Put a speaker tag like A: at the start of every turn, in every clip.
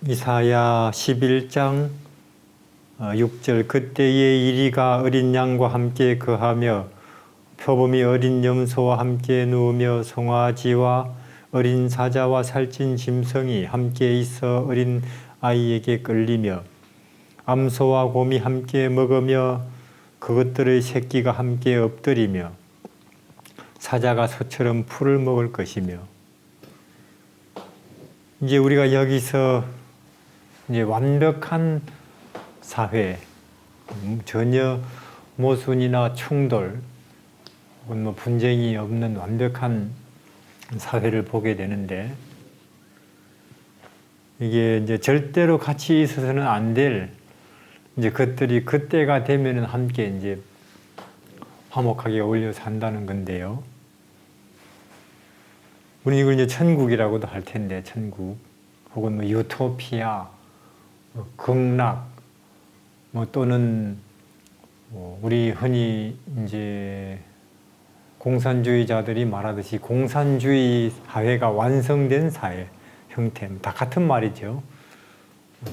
A: 이사야 11장 6절 그때의 이리가 어린 양과 함께 거하며 표범이 어린 염소와 함께 누우며 송아지와 어린 사자와 살찐 짐승이 함께 있어 어린 아이에게 끌리며 암소와 곰이 함께 먹으며 그것들의 새끼가 함께 엎드리며 사자가 소처럼 풀을 먹을 것이며. 이제 우리가 여기서 이제 완벽한 사회, 전혀 모순이나 충돌 혹은 뭐 분쟁이 없는 완벽한 사회를 보게 되는데, 이게 이제 절대로 같이 있어서는 안 될 이제 것들이 그때가 되면은 함께 이제 화목하게 어울려 산다는 건데요. 우리 이걸 이제 천국이라고도 할 텐데, 천국 혹은 뭐 유토피아, 극락, 뭐 또는 우리 흔히 이제 공산주의자들이 말하듯이 공산주의 사회가 완성된 사회 형태, 다 같은 말이죠.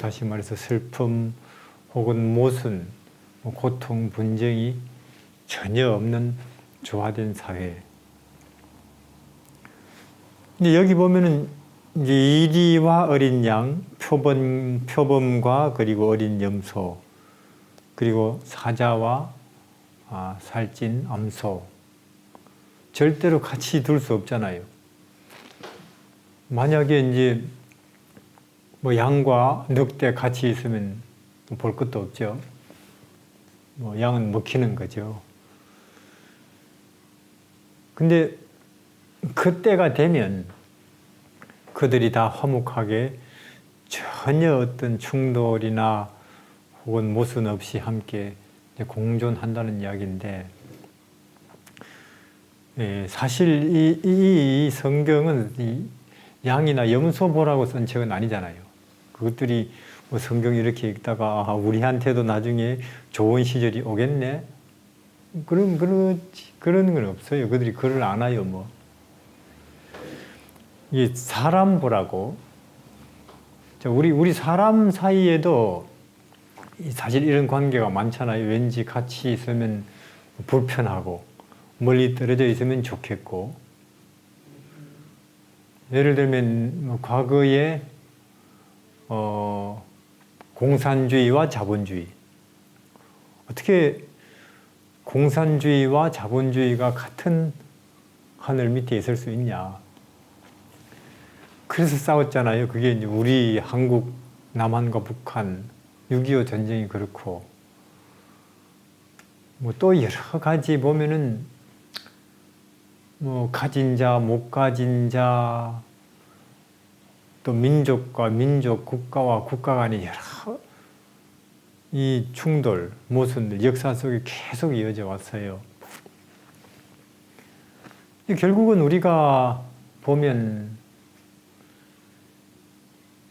A: 다시 말해서 슬픔 혹은 모순, 고통, 분쟁이 전혀 없는 조화된 사회. 근데 여기 보면은 이제 이리와 어린 양, 표범과 그리고 어린 염소, 그리고 사자와 살찐 암소, 절대로 같이 둘 수 없잖아요. 만약에 이제 뭐 양과 늑대 같이 있으면 볼 것도 없죠. 뭐 양은 먹히는 거죠. 근데 그때가 되면 그들이 다 화목하게 전혀 어떤 충돌이나 혹은 모순 없이 함께 공존한다는 이야기인데, 사실 이 성경은 이 양이나 염소 보라고 쓴 책은 아니잖아요. 그것들이 뭐 성경 이렇게 읽다가 우리한테도 나중에 좋은 시절이 오겠네? 그런 건 없어요. 그들이 글을 안 와요, 뭐. 이 사람 보라고. 우리 사람 사이에도 사실 이런 관계가 많잖아요. 왠지 같이 있으면 불편하고, 멀리 떨어져 있으면 좋겠고. 예를 들면 과거에 공산주의와 자본주의. 어떻게 공산주의와 자본주의가 같은 하늘 밑에 있을 수 있냐. 그래서 싸웠잖아요. 그게 이제 우리 한국, 남한과 북한, 6.25 전쟁이 그렇고, 뭐 또 여러 가지 보면은 뭐 가진 자, 못 가진 자, 또 민족과 민족, 국가와 국가 간의 여러 이 충돌, 모순들, 역사 속에 계속 이어져 왔어요. 결국은 우리가 보면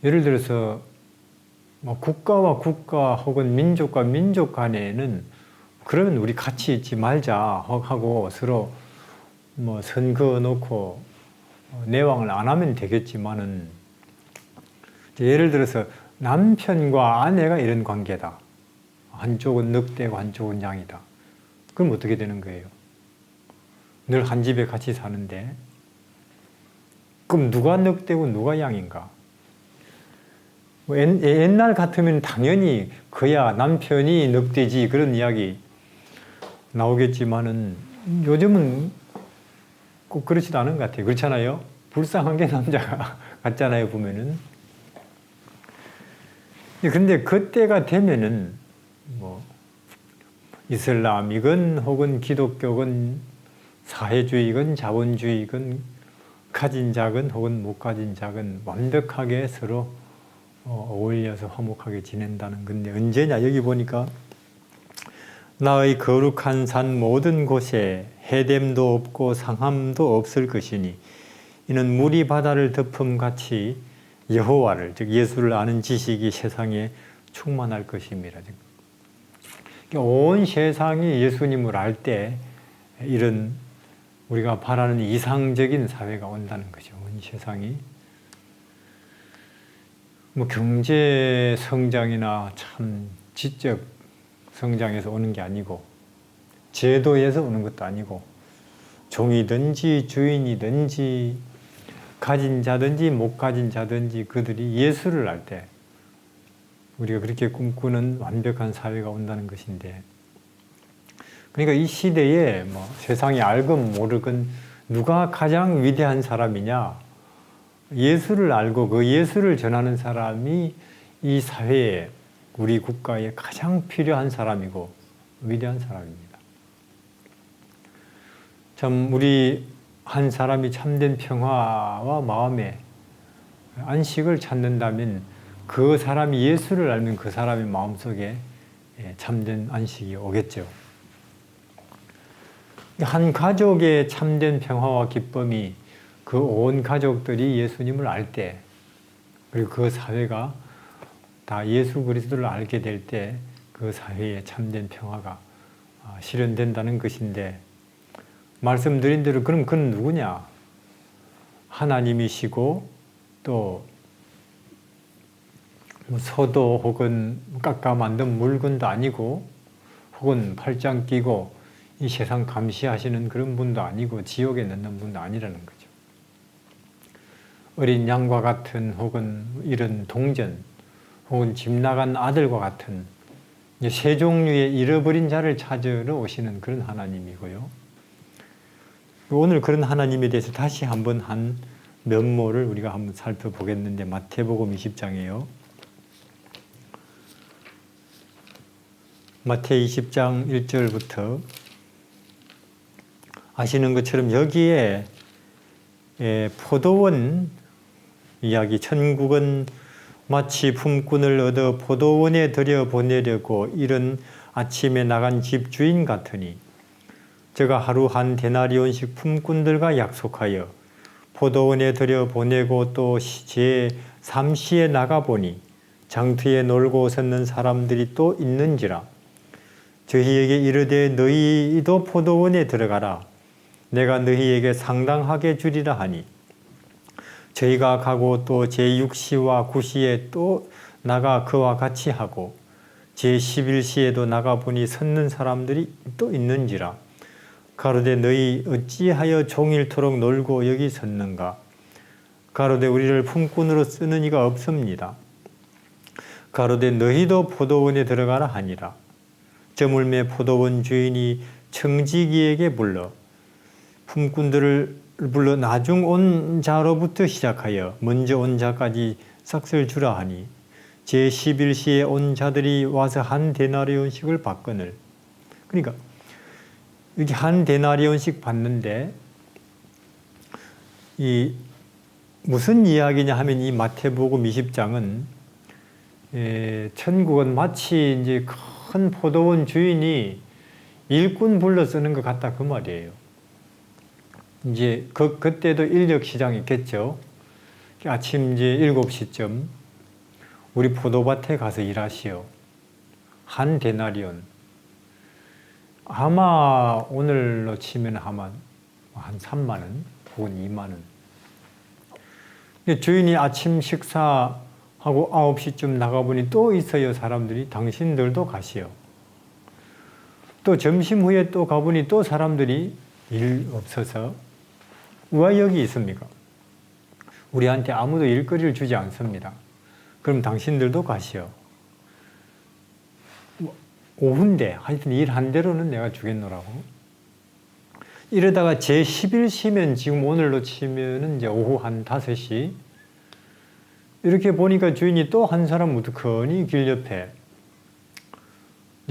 A: 예를 들어서 뭐 국가와 국가 혹은 민족과 민족 간에는 그러면 우리 같이 있지 말자 하고 서로 뭐 선 그어놓고 내왕을 안 하면 되겠지만은, 예를 들어서 남편과 아내가 이런 관계다. 한쪽은 늑대고 한쪽은 양이다. 그럼 어떻게 되는 거예요? 늘 한 집에 같이 사는데 그럼 누가 늑대고 누가 양인가? 옛날 같으면 당연히 그야 남편이 늑대지 그런 이야기 나오겠지만은 요즘은 꼭 그렇지도 않은 것 같아요. 그렇잖아요? 불쌍한 게 남자가 같잖아요, 보면은. 근데 그때가 되면은 뭐 이슬람이건 혹은 기독교건 사회주의건 자본주의건 가진 자건 혹은 못 가진 자건 완벽하게 서로 어울려서 화목하게 지낸다는 건데, 언제냐? 여기 보니까 나의 거룩한 산 모든 곳에 해됨도 없고 상함도 없을 것이니 이는 물이 바다를 덮음같이 여호와를, 즉 예수를 아는 지식이 세상에 충만할 것입니다. 온 세상이 예수님을 알 때 이런 우리가 바라는 이상적인 사회가 온다는 거죠. 온 세상이. 뭐 경제 성장이나 참 지적 성장에서 오는 게 아니고 제도에서 오는 것도 아니고 종이든지 주인이든지 가진 자든지 못 가진 자든지 그들이 예수를 알 때 우리가 그렇게 꿈꾸는 완벽한 사회가 온다는 것인데, 그러니까 이 시대에 뭐 세상이 알건 모르건 누가 가장 위대한 사람이냐, 예수를 알고 그 예수를 전하는 사람이 이 사회에 우리 국가에 가장 필요한 사람이고 위대한 사람입니다. 참 우리 한 사람이 참된 평화와 마음의 안식을 찾는다면 그 사람이 예수를 알면 그 사람의 마음속에 참된 안식이 오겠죠. 한 가족의 참된 평화와 기쁨이 그 온 가족들이 예수님을 알 때, 그리고 그 사회가 다 예수 그리스도를 알게 될 때 그 사회에 참된 평화가 실현된다는 것인데, 말씀드린 대로 그럼 그는 누구냐? 하나님이시고 또 서도 혹은 깎아 만든 물건도 아니고 혹은 팔짱 끼고 이 세상 감시하시는 그런 분도 아니고 지옥에 넣는 분도 아니라는 거죠. 어린 양과 같은 혹은 이런 동전 혹은 집 나간 아들과 같은 세 종류의 잃어버린 자를 찾으러 오시는 그런 하나님이고요. 오늘 그런 하나님에 대해서 다시 한번 한 면모를 우리가 한번 살펴보겠는데, 마태복음 20장이에요. 마태 20장 1절부터 아시는 것처럼 여기에 포도원 이야기, 천국은 마치 품꾼을 얻어 포도원에 들여보내려고 이른 아침에 나간 집주인 같으니 저가 하루 한 데나리온씩 품꾼들과 약속하여 포도원에 들여보내고 또 제3시에 나가보니 장터에 놀고 섰는 사람들이 또 있는지라. 저희에게 이르되 너희도 포도원에 들어가라. 내가 너희에게 상당하게 주리라 하니 저희가 가고 또 제6시와 9시에 또 나가 그와 같이 하고 제11시에도 나가보니 섰는 사람들이 또 있는지라. 가로되 너희 어찌하여 종일토록 놀고 여기 섰는가? 가로되 우리를 품꾼으로 쓰는 이가 없습니다. 가로되 너희도 포도원에 들어가라 하니라. 저물매 포도원 주인이 청지기에게 불러 품꾼들을 불러 나중 온 자로부터 시작하여 먼저 온 자까지 싹을 주라 하니 제11시에 온 자들이 와서 한 데나리온씩을 받거늘. 그러니까 이렇게 한 데나리온씩 받는데 이 무슨 이야기냐 하면 이 마태복음 20장은 천국은 마치 이제 큰 포도원 주인이 일꾼 불러 쓰는 것 같다 그 말이에요. 이제 그때도 인력 시장이 있겠죠. 아침 이제 7시쯤 우리 포도밭에 가서 일하시오. 한 데나리온. 아마 오늘로 치면 아마 한 3만 원 혹은 2만 원. 주인이 아침 식사하고 9시쯤 나가보니 또 있어요. 사람들이. 당신들도 가시오. 또 점심 후에 또 가보니 또 사람들이 일 없어서 왜 여기 있습니까? 우리한테 아무도 일거리를 주지 않습니다. 그럼 당신들도 가시오. 오후인데 하여튼 일한 대로는 내가 주겠노라고. 이러다가 제11시면 지금 오늘로 치면은 이제 오후 한 5시. 이렇게 보니까 주인이 또 한 사람 우두커니 길 옆에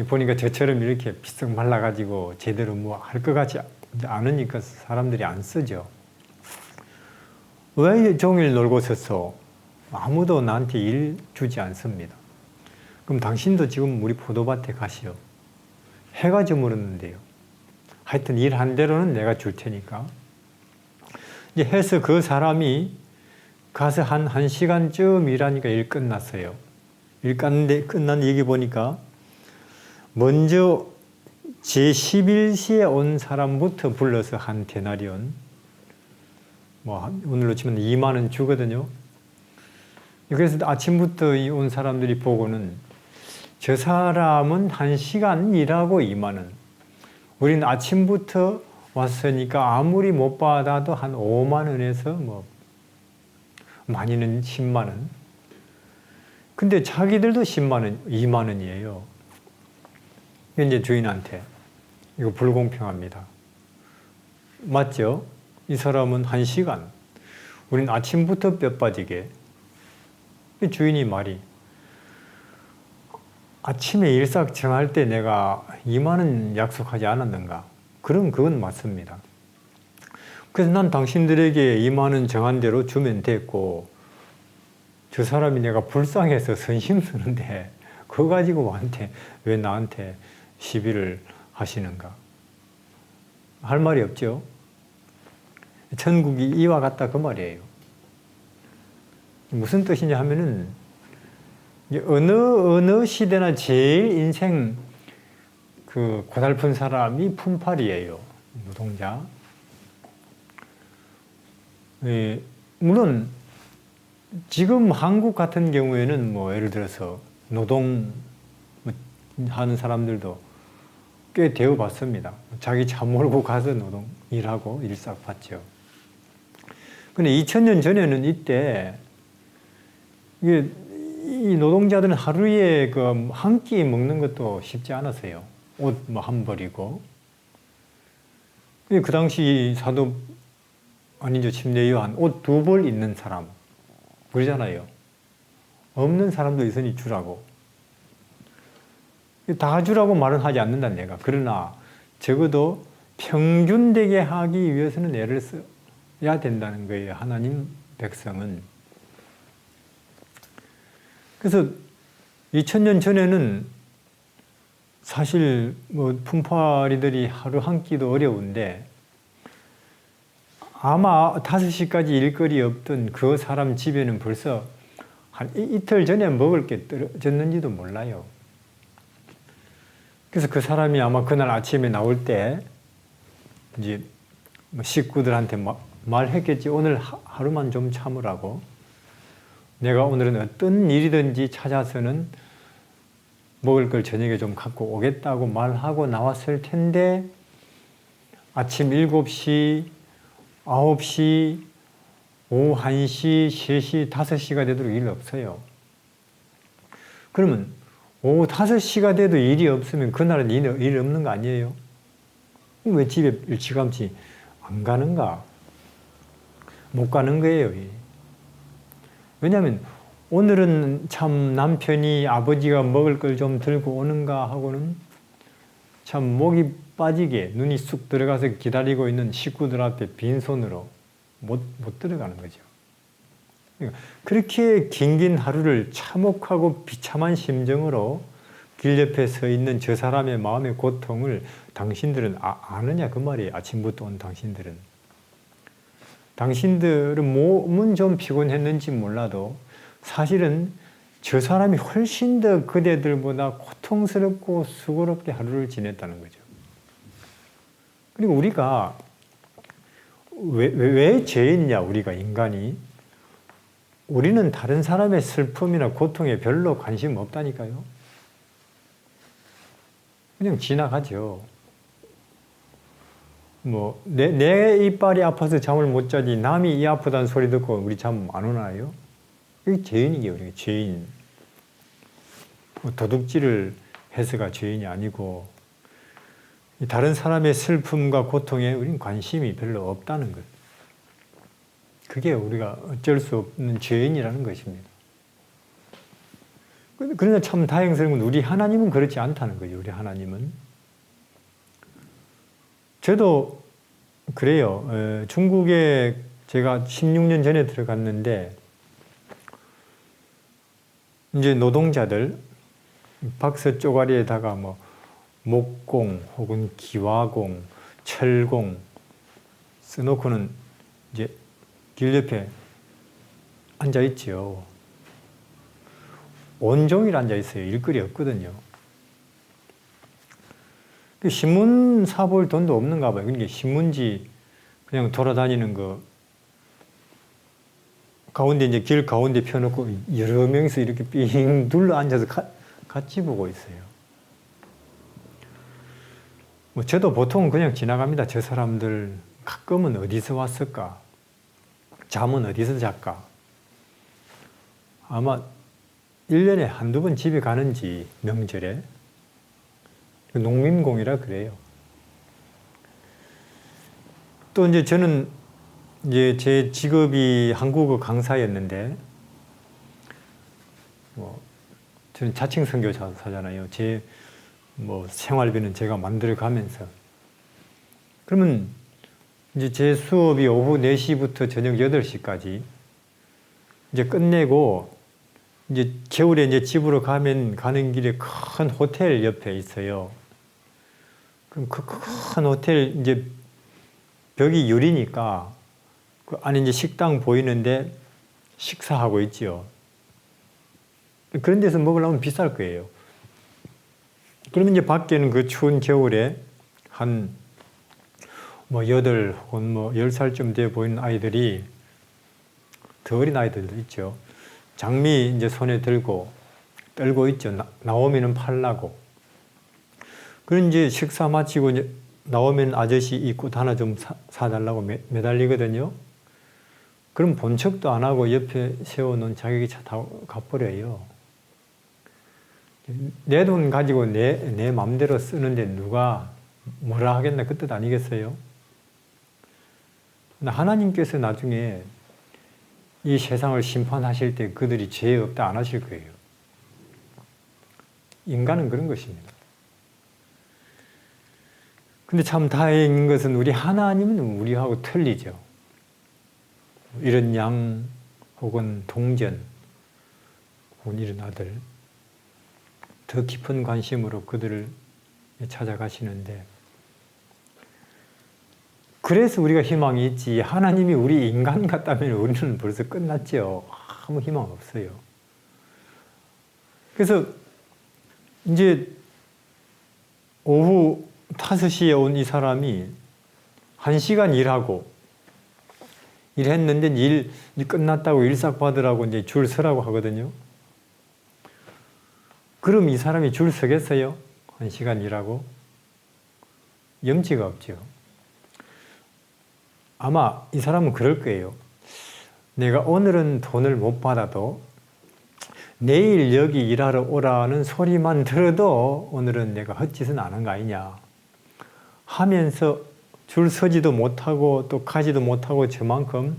A: 보니까 저처럼 이렇게 비썩 말라가지고 제대로 뭐 할 것 같지 않으니까 사람들이 안 쓰죠. 왜 종일 놀고 섰어? 아무도 나한테 일 주지 않습니다. 그럼 당신도 지금 우리 포도밭에 가시오. 해가 저물었는데요. 하여튼 일한 대로는 내가 줄 테니까. 이제 해서 그 사람이 가서 한 1시간쯤 일하니까 일 끝났어요. 일 끝난 얘기 보니까 먼저 제11시에 온 사람부터 불러서 한 데나리온, 뭐 오늘로 치면 2만 원 주거든요. 그래서 아침부터 온 사람들이 보고는 저 사람은 1시간 일하고 2만 원. 우리는 아침부터 왔으니까 아무리 못 받아도 한 5만 원에서 뭐 많이는 10만 원. 근데 자기들도 10만 원, 2만 원이에요. 이제 주인한테 이거 불공평합니다. 맞죠? 이 사람은 1시간, 우린 아침부터 뼈 빠지게. 주인이 말이 아침에 일삭 정할 때 내가 2만 원 약속하지 않았는가? 그럼 그건 맞습니다. 그래서 난 당신들에게 2만 원 정한 대로 주면 됐고 저 사람이 내가 불쌍해서 선심 쓰는데 그거 가지고 왜 나한테 시비를 하시는가? 할 말이 없죠. 천국이 이와 같다 그 말이에요. 무슨 뜻이냐 하면은 어느 시대나 제일 인생 그 고달픈 사람이 품팔이에요. 노동자. 예, 물론 지금 한국 같은 경우에는 뭐 예를 들어서 노동 하는 사람들도 꽤 대우받습니다. 자기 차 몰고 가서 노동 일하고 일삭 받죠. 근데 2000년 전에는 이때 이 노동자들은 하루에 그 한 끼 먹는 것도 쉽지 않았어요. 옷 뭐 한 벌이고. 그 당시 사도 아니죠, 침례 요한 옷 2벌 있는 사람 그러잖아요. 없는 사람도 있으니 주라고. 다 주라고 말은 하지 않는다 내가. 그러나 적어도 평균되게 하기 위해서는 애를 써야 된다는 거예요. 하나님 백성은. 그래서 2000년 전에는 사실 뭐 품팔이들이 하루 한 끼도 어려운데 아마 5시까지 일거리 없던 그 사람 집에는 벌써 한 이틀 전에 먹을 게 떨어졌는지도 몰라요. 그래서 그 사람이 아마 그날 아침에 나올 때 이제 식구들한테 말했겠지. 오늘 하루만 좀 참으라고. 내가 오늘은 어떤 일이든지 찾아서는 먹을 걸 저녁에 좀 갖고 오겠다고 말하고 나왔을 텐데 아침 7시, 9시, 오후 1시, 3시, 5시가 되도록 일 없어요. 그러면 오후 5시가 돼도 일이 없으면 그날은 일 없는 거 아니에요? 왜 집에 일찌감치 안 가는가? 못 가는 거예요. 왜냐하면 오늘은 참 남편이 아버지가 먹을 걸 좀 들고 오는가 하고는 참 목이 빠지게 눈이 쑥 들어가서 기다리고 있는 식구들 앞에 빈손으로 못 들어가는 거죠. 그러니까 그렇게 긴긴 하루를 참혹하고 비참한 심정으로 길 옆에 서 있는 저 사람의 마음의 고통을 당신들은 아느냐 그 말이에요. 아침부터 온 당신들은. 당신들은 몸은 좀 피곤했는지 몰라도 사실은 저 사람이 훨씬 더 그대들보다 고통스럽고 수고롭게 하루를 지냈다는 거죠. 그리고 우리가 왜 죄인냐 우리가 인간이. 우리는 다른 사람의 슬픔이나 고통에 별로 관심 없다니까요. 그냥 지나가죠. 뭐 내 이빨이 아파서 잠을 못 자지 남이 이 아프다는 소리 듣고 우리 잠 안 오나요? 이게 죄인이에요. 우리가 죄인. 도둑질을 해서가 죄인이 아니고 다른 사람의 슬픔과 고통에 우리는 관심이 별로 없다는 것. 그게 우리가 어쩔 수 없는 죄인이라는 것입니다. 그러나 참 다행스러운 건 우리 하나님은 그렇지 않다는 거죠. 우리 하나님은. 저도 그래요. 중국에 제가 16년 전에 들어갔는데 이제 노동자들 박스 쪼가리에다가 뭐 목공 혹은 기화공, 철공 써놓고는 이제 길 옆에 앉아 있죠. 온종일 앉아 있어요. 일거리 없거든요. 신문 사볼 돈도 없는가 봐요. 그러니까 신문지 그냥 돌아다니는 거 가운데 이제 길 가운데 펴놓고 여러 명이서 이렇게 삥 둘러 앉아서 같이 보고 있어요. 뭐 저도 보통 그냥 지나갑니다. 저 사람들 가끔은 어디서 왔을까? 잠은 어디서 잤까? 아마 1년에 한두 번 집에 가는지 명절에 농민공이라 그래요. 또 이제 저는 이제 제 직업이 한국어 강사였는데 뭐 저는 자칭 선교사잖아요. 제 뭐 생활비는 제가 만들어 가면서 그러면 이제 제 수업이 오후 4시부터 저녁 8시까지 이제 끝내고 이제 겨울에 이제 집으로 가는 길에 큰 호텔 옆에 있어요. 그럼 그 큰 호텔 이제 벽이 유리니까 그 안에 이제 식당 보이는데 식사하고 있지요. 그런 데서 먹으려면 비쌀 거예요. 그러면 이제 밖에는 그 추운 겨울에 한 뭐 8 혹은 뭐 10살쯤 돼 보이는 아이들이 더 어린 아이들도 있죠. 장미 이제 손에 들고 떨고 있죠. 나오면은 팔라고. 그런 이제 식사 마치고 이제 나오면 아저씨 이 꽃 하나 좀 사달라고 매달리거든요. 그럼 본 척도 안 하고 옆에 세워놓은 자기 차 타고 가버려요. 내 돈 가지고 내 마음대로 쓰는데 누가 뭐라 하겠나 그 뜻 아니겠어요? 하나님께서 나중에 이 세상을 심판하실 때 그들이 죄 없다 안 하실 거예요. 인간은 그런 것입니다. 근데 참 다행인 것은 우리 하나님은 우리하고 틀리죠. 이런 양 혹은 동전 혹은 이런 아들 더 깊은 관심으로 그들을 찾아가시는데 그래서 우리가 희망이 있지 하나님이 우리 인간 같다면 우리는 벌써 끝났죠. 아무 희망 없어요. 그래서 이제 오후 5시에 온 이 사람이 1시간 일하고 일했는데 일 끝났다고 일삭 받으라고 이제 줄 서라고 하거든요. 그럼 이 사람이 줄 서겠어요? 1시간 일하고? 염치가 없죠. 아마 이 사람은 그럴 거예요. 내가 오늘은 돈을 못 받아도 내일 여기 일하러 오라는 소리만 들어도 오늘은 내가 헛짓은 안 한 거 아니냐 하면서 줄 서지도 못하고 또 가지도 못하고 저만큼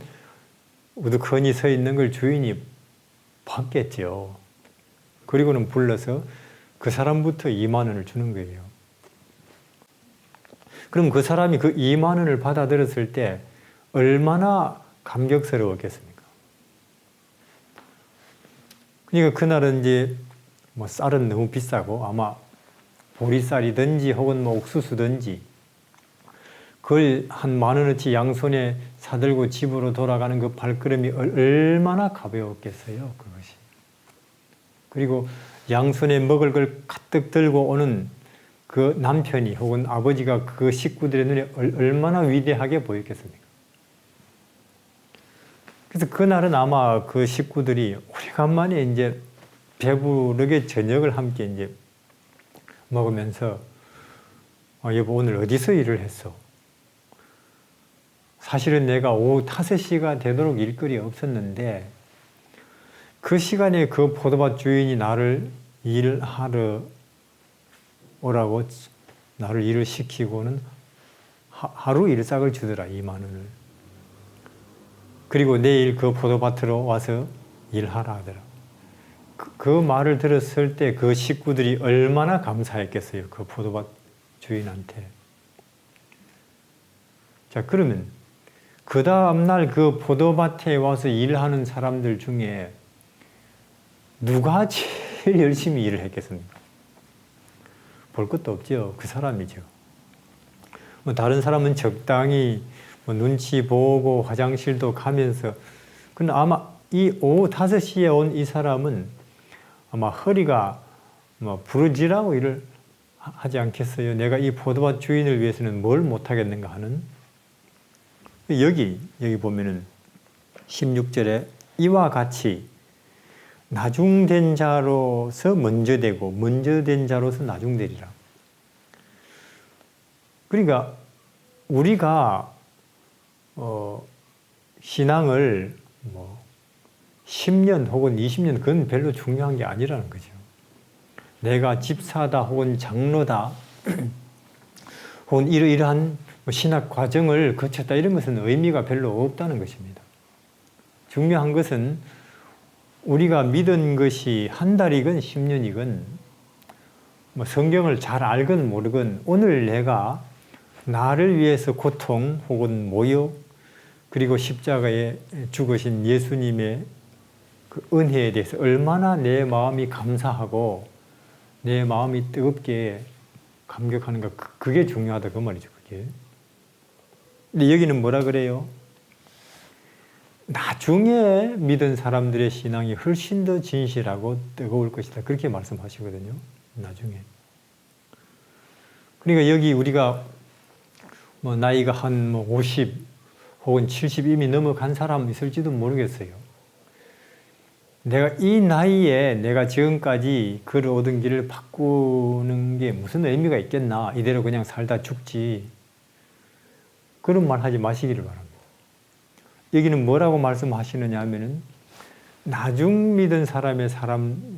A: 우두커니 서 있는 걸 주인이 봤겠죠. 그리고는 불러서 그 사람부터 2만 원을 주는 거예요. 그럼 그 사람이 그 2만 원을 받아들였을 때 얼마나 감격스러웠겠습니까? 그러니까 그날은 이제 뭐 쌀은 너무 비싸고 아마 보리쌀이든지 혹은 뭐 옥수수든지 그걸 한 10,000원어치 양손에 사들고 집으로 돌아가는 그 발걸음이 얼마나 가벼웠겠어요, 그것이. 그리고 양손에 먹을 걸 가득 들고 오는 그 남편이 혹은 아버지가 그 식구들의 눈에 얼마나 위대하게 보였겠습니까? 그래서 그날은 아마 그 식구들이 오래간만에 이제 배부르게 저녁을 함께 이제 먹으면서 여보 오늘 어디서 일을 했어? 사실은 내가 오후 5시가 되도록 일거리 없었는데 그 시간에 그 포도밭 주인이 나를 일하러 오라고 나를 일을 시키고는 하루 일삭을 주더라 2만 원을. 그리고 내일 그 포도밭으로 와서 일하라 하더라. 그 말을 들었을 때 그 식구들이 얼마나 감사했겠어요. 그 포도밭 주인한테. 자, 그러면 그 다음날 그 포도밭에 와서 일하는 사람들 중에 누가 제일 열심히 일을 했겠습니까? 볼 것도 없죠. 그 사람이죠. 뭐 다른 사람은 적당히 뭐 눈치 보고 화장실도 가면서 근데 아마 이 오후 5시에 온 이 사람은 아마 허리가 뭐 부러지라고 일을 하지 않겠어요. 내가 이 포도밭 주인을 위해서는 뭘 못하겠는가 하는 여기 보면은 16절에 이와 같이 나중된 자로서 먼저 되고 먼저 된 자로서 나중되리라. 그러니까 우리가 신앙을 10년 혹은 20년 그건 별로 중요한 게 아니라는 거죠. 내가 집사다 혹은 장로다 혹은 이러이러한 신학 과정을 거쳤다 이런 것은 의미가 별로 없다는 것입니다. 중요한 것은 우리가 믿은 것이 한 달이건 10년이건 성경을 잘 알건 모르건 오늘 내가 나를 위해서 고통 혹은 모욕 그리고 십자가에 죽으신 예수님의 그 은혜에 대해서 얼마나 내 마음이 감사하고 내 마음이 뜨겁게 감격하는가 그게 중요하다 그 말이죠. 그게. 근데 여기는 뭐라 그래요? 나중에 믿은 사람들의 신앙이 훨씬 더 진실하고 뜨거울 것이다. 그렇게 말씀하시거든요. 나중에. 그러니까 여기 우리가 나이가 한 50 혹은 70 이미 넘어간 사람 있을지도 모르겠어요. 내가 이 나이에 내가 지금까지 글 얻은 길을 바꾸는 게 무슨 의미가 있겠나. 이대로 그냥 살다 죽지. 그런 말 하지 마시기를 바랍니다. 여기는 뭐라고 말씀하시느냐 하면은 나중 믿은 사람의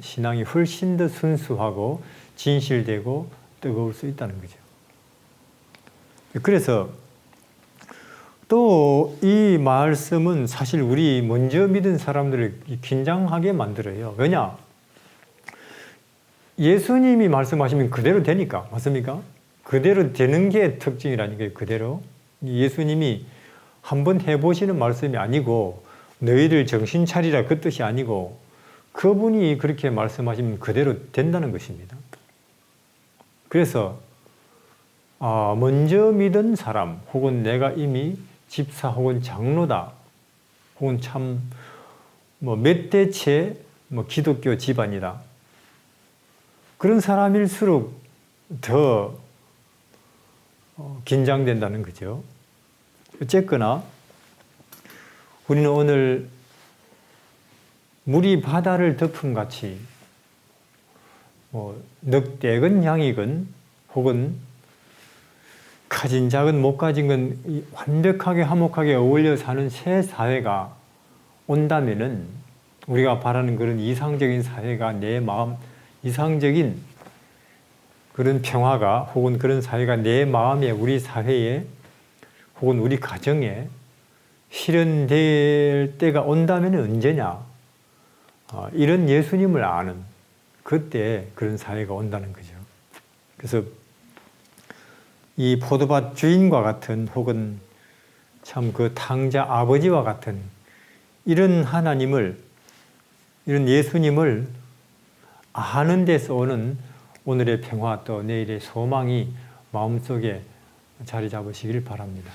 A: 신앙이 훨씬 더 순수하고 진실되고 뜨거울 수 있다는 거죠. 그래서 또 이 말씀은 사실 우리 먼저 믿은 사람들을 긴장하게 만들어요. 왜냐? 예수님이 말씀하시면 그대로 되니까. 맞습니까? 그대로 되는 게 특징이라니까요. 그대로. 예수님이 한번 해보시는 말씀이 아니고 너희들 정신 차리라 그 뜻이 아니고 그분이 그렇게 말씀하시면 그대로 된다는 것입니다. 그래서 먼저 믿은 사람 혹은 내가 이미 집사 혹은 장로다 혹은 참 몇 대째 기독교 집안이다 그런 사람일수록 더 긴장된다는 거죠. 어쨌거나 우리는 오늘 물이 바다를 덮음같이 늑대건 양이건 혹은 가진 작은 못 가진 건 완벽하게 화목하게 어울려 사는 새 사회가 온다면은 우리가 바라는 그런 이상적인 사회가 내 마음 이상적인 그런 평화가 혹은 그런 사회가 내 마음에 우리 사회에 혹은 우리 가정에 실현될 때가 온다면 언제냐? 이런 예수님을 아는 그때 그런 사회가 온다는 거죠. 그래서 이 포도밭 주인과 같은 혹은 참 그 탕자 아버지와 같은 이런 하나님을 이런 예수님을 아는 데서 오는 오늘의 평화 또 내일의 소망이 마음속에 자리 잡으시길 바랍니다.